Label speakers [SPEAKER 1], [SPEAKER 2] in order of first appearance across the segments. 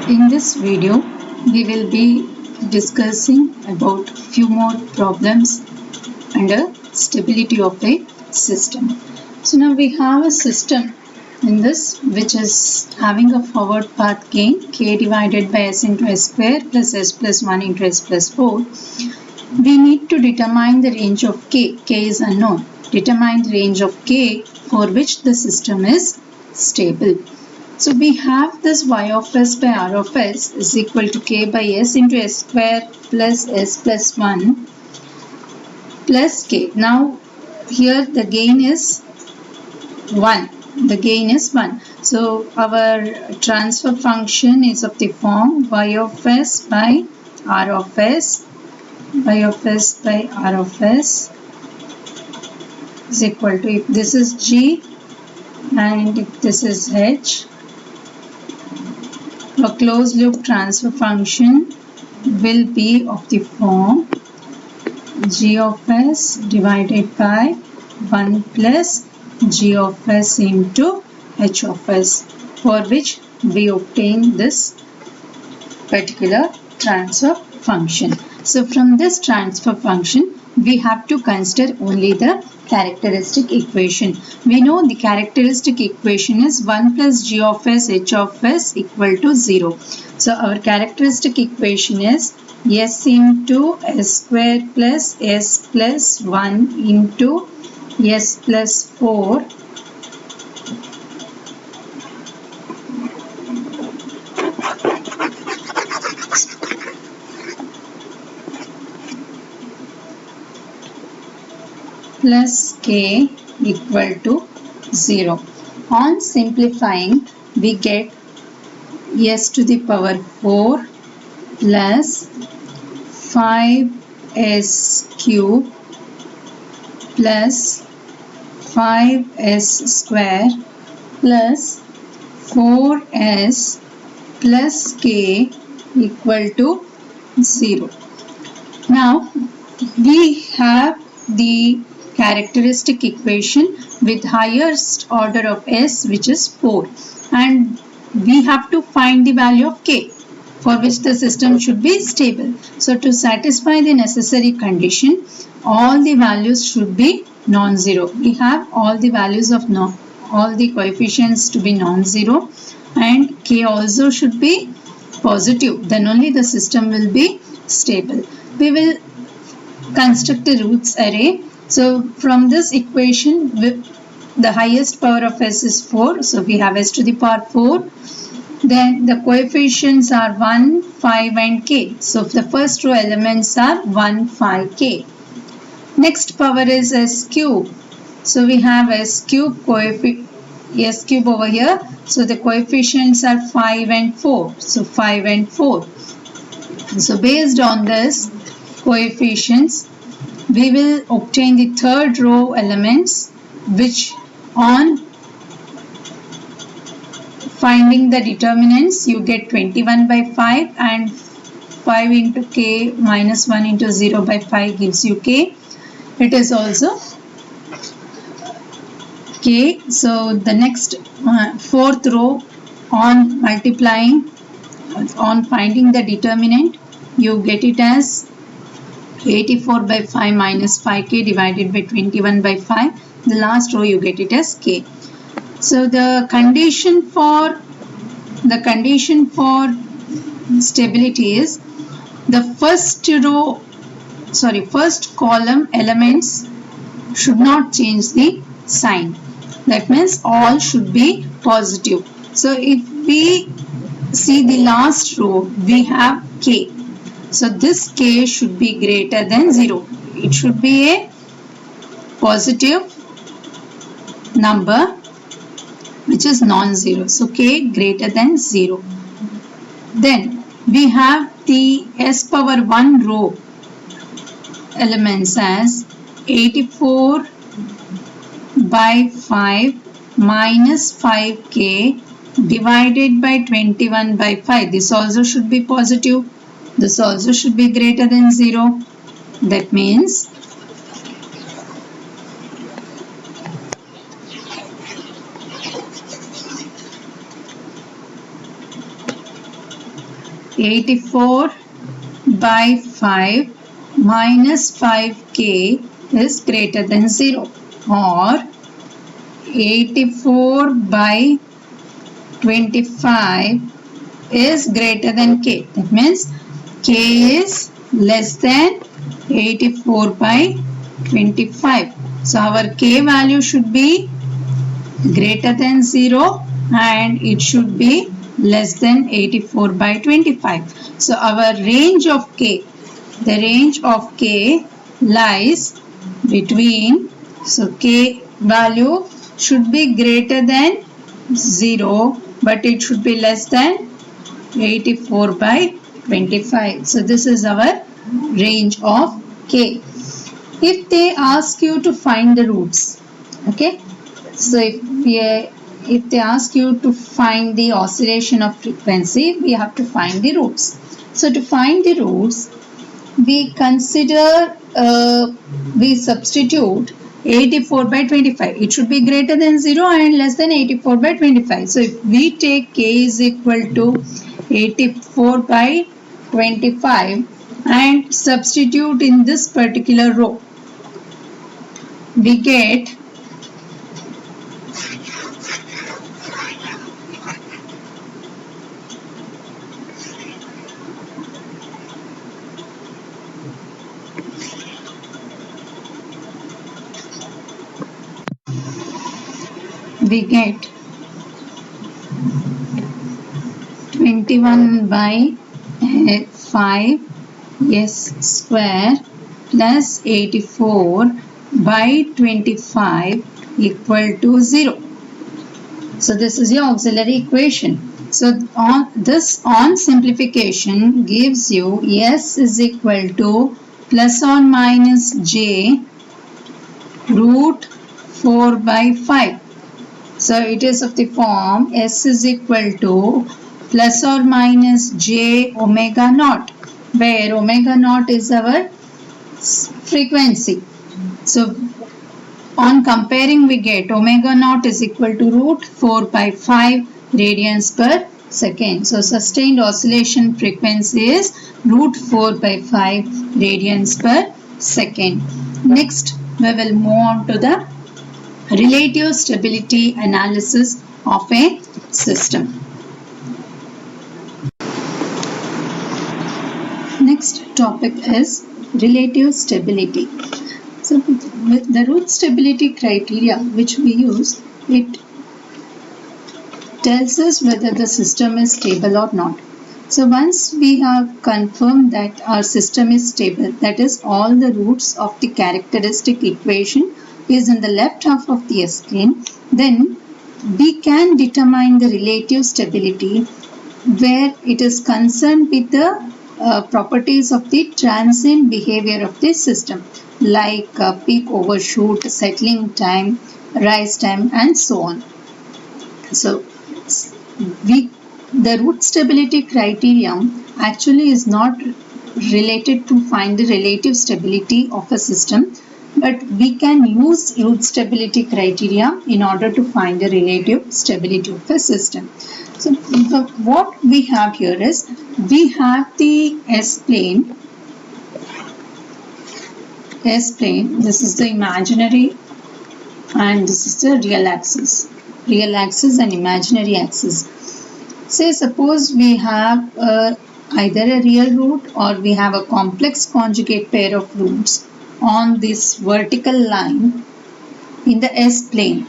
[SPEAKER 1] In this video, we will be discussing about few more problems under stability of a system. So now we have a system in this which is having a forward path gain k divided by s into s square plus s plus 1 into s plus 4. We need to determine the range of k. K is unknown. Determine the range of k for which the system is stable. So we have this y of s by r of s is equal to k by s into s square plus s plus 1 plus k. Now here the gain is 1. The gain is 1. So our transfer function is of the form y of s by r of s, y of s by r of s is equal to, if this is g and if this is h, a closed loop transfer function will be of the form g of s divided by 1 plus g of s into h of s, for which we obtain this particular transfer function. So from this transfer function, we have to consider only the characteristic equation. We know the characteristic equation is 1 plus g of s h of s equal to 0. So our characteristic equation is s into s square plus s plus 1 into s plus 4 plus k equal to 0. On simplifying, we get s to the power 4 plus 5s cube plus 5s square plus 4s plus k equal to 0. Now we have the characteristic equation with highest order of s, which is 4, and we have to find the value of k for which the system should be stable. So to satisfy the necessary condition, all the values should be non-zero. We have all the values of all the coefficients to be non-zero, and k also should be positive. Then only the system will be stable. We will construct a roots array. So from this equation, the highest power of s is 4. So we have s to the power 4. Then the coefficients are 1, 5 and k. So the first row elements are 1, 5, k. Next power is s cube. So we have s cube over here. So the coefficients are 5 and 4. So 5 and 4. So based on this coefficients, we will obtain the third row elements, which on finding the determinants, you get 21 by 5, and 5 into k minus 1 into 0 by 5 gives you k. It is also k. So the next fourth row, on multiplying, on finding the determinant, you get it as 84 by 5 minus 5k divided by 21 by 5. The last row you get it as k. So the condition for stability is the first column elements should not change the sign. That means all should be positive. So if we see the last row, we have k. So this k should be greater than 0. It should be a positive number which is non-zero. So k greater than 0. Then we have the s power 1 row elements as 84 by 5 minus 5k divided by 21 by 5. This also should be positive. This also should be greater than 0. That means 84 by 5 minus 5k is greater than 0, or 84 by 25 is greater than k. That means k is less than 84 by 25. So our k value should be greater than 0 and it should be less than 84 by 25. So our range of k, the range of k lies between, so k value should be greater than 0 but it should be less than 84 by 25. So this is our range of k. If they ask you to find the roots, okay, so if they ask you to find the oscillation of frequency, we have to find the roots. So to find the roots, we consider, we substitute 84 by 25. It should be greater than 0 and less than 84 by 25. So if we take k is equal to 84 by 25 and substitute in this particular row, we get we get 21 by 5 s square plus 84 by 25 equal to 0. So this is your auxiliary equation. So on simplification gives you s is equal to plus or minus j root 4 by 5. So it is of the form s is equal to plus or minus j omega naught, where omega naught is our frequency. So on comparing we get omega naught is equal to root 4 by 5 radians per second. So sustained oscillation frequency is root 4 by 5 radians per second. Next we will move on to the relative stability analysis of a system. Next topic is relative stability. So with the root stability criteria which we use, it tells us whether the system is stable or not. So once we have confirmed that our system is stable, that is all the roots of the characteristic equation is in the left half of the S-plane, then we can determine the relative stability where it is concerned with the properties of the transient behavior of the system, like peak overshoot, settling time, rise time and so on. So the root stability criterion actually is not related to find the relative stability of a system, but we can use root stability criteria in order to find the relative stability of a system. So what we have here is, we have the S-plane, this is the imaginary and this is the real axis and imaginary axis. Say suppose we have either a real root or we have a complex conjugate pair of roots on this vertical line in the S-plane.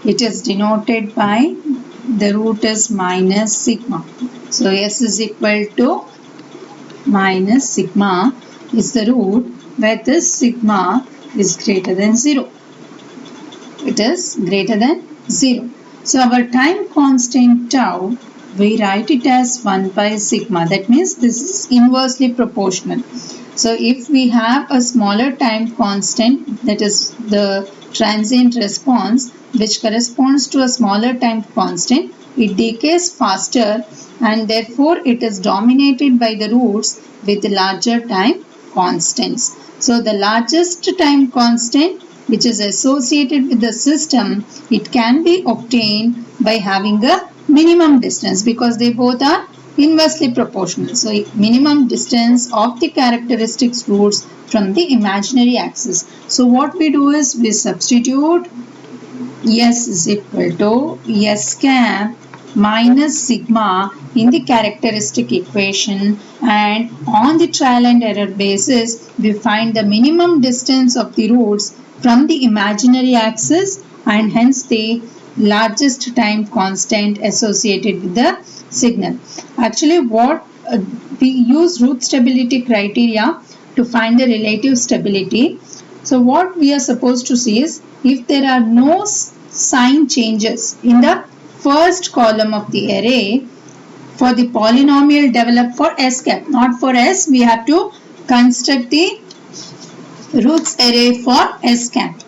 [SPEAKER 1] It is denoted by the root is minus sigma. So S is equal to minus sigma is the root where this sigma is greater than 0. It is greater than 0. So our time constant tau, we write it as 1 by sigma. That means this is inversely proportional. So if we have a smaller time constant, that is the transient response which corresponds to a smaller time constant, it decays faster and therefore it is dominated by the roots with larger time constants. So the largest time constant which is associated with the system, it can be obtained by having a minimum distance because they both are inversely proportional. So minimum distance of the characteristics roots from the imaginary axis. So what we do is we substitute S is equal to S cap minus sigma in the characteristic equation, and on the trial and error basis we find the minimum distance of the roots from the imaginary axis and hence the largest time constant associated with the signal. Actually we use root stability criteria to find the relative stability. So what we are supposed to see is if there are no sign changes in the first column of the array for the polynomial developed for S cap, not for S, we have to construct the roots array for S cap.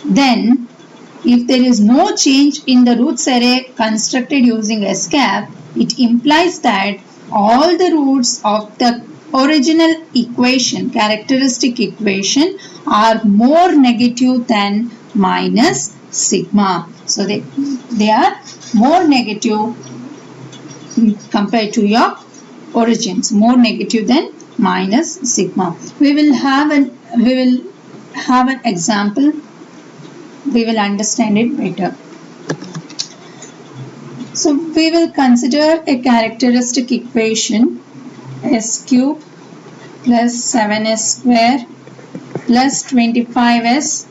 [SPEAKER 1] Then if there is no change in the roots array constructed using S cap, it implies that all the roots of the original equation, characteristic equation, are more negative than minus sigma. So they are more negative compared to your origins, more negative than minus sigma. We will have an example. We will understand it better. So we will consider a characteristic equation S cube plus 7s square plus 25s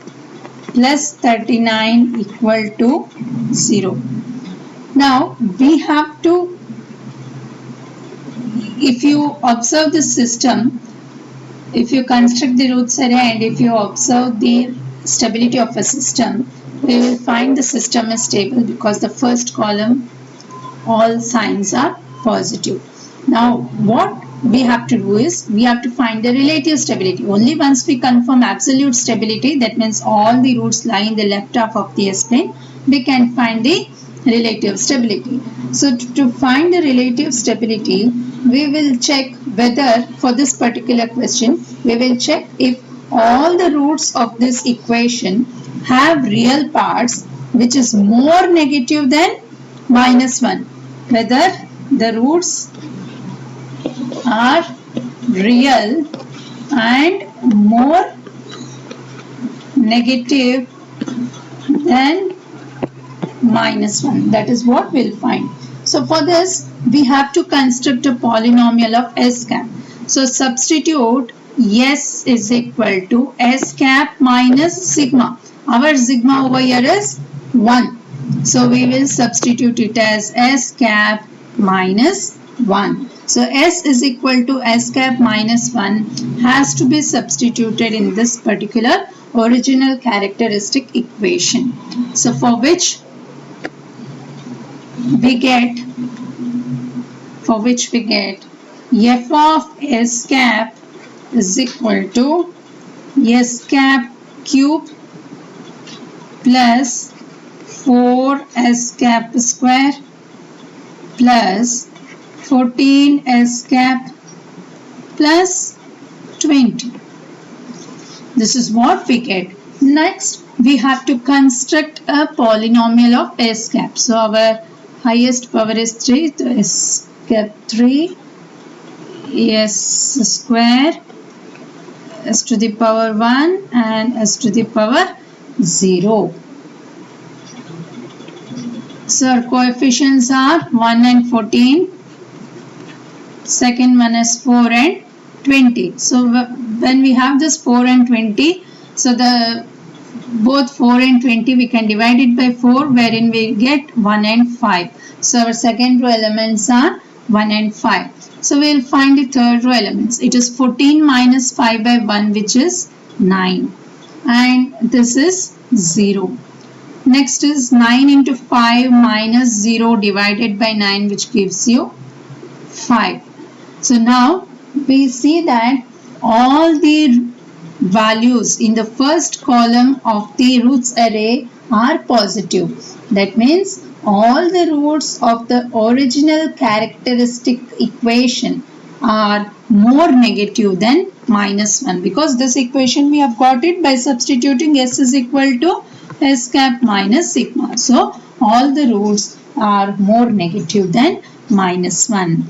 [SPEAKER 1] plus 39 equal to 0. Now we have to, if you observe the system, if you construct the roots array and if you observe the stability of a system, we will find the system is stable because the first column all signs are positive. Now what we have to do is we have to find the relative stability. Only once we confirm absolute stability, that means all the roots lie in the left half of the S-plane, we can find the relative stability. So to find the relative stability, we will check whether, for this particular question, we will check if all the roots of this equation have real parts which is more negative than minus 1. Whether the roots are real and more negative than minus 1. That is what we'll find. So for this, we have to construct a polynomial of S cap. So substitute S is equal to S cap minus sigma. Our sigma over here is 1. So we will substitute it as S cap minus 1. So S is equal to S cap minus 1 has to be substituted in this particular original characteristic equation. So for which we get f of S cap is equal to S cap cube plus 4s cap square plus 14s cap plus 20. This is what we get. Next, we have to construct a polynomial of S cap. So our highest power is 3, so S cap 3, S square, S to the power 1 and S to the power 0. So our coefficients are 1 and 14. Second one is 4 and 20. So when we have this 4 and 20, so both 4 and 20 we can divide it by 4, wherein we get 1 and 5. So our second row elements are 1 and 5. So we will find the third row elements. It is 14 minus 5 by 1, which is 9. And this is 0. Next is 9 into 5 minus 0 divided by 9, which gives you 5. So now we see that all the values in the first column of the roots array are positive. That means all the roots of the original characteristic equation are more negative than minus 1, because this equation we have got it by substituting S is equal to S cap minus sigma. So all the roots are more negative than minus 1.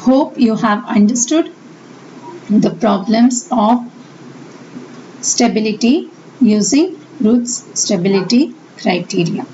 [SPEAKER 1] Hope you have understood the problems of stability using Routh's stability criteria.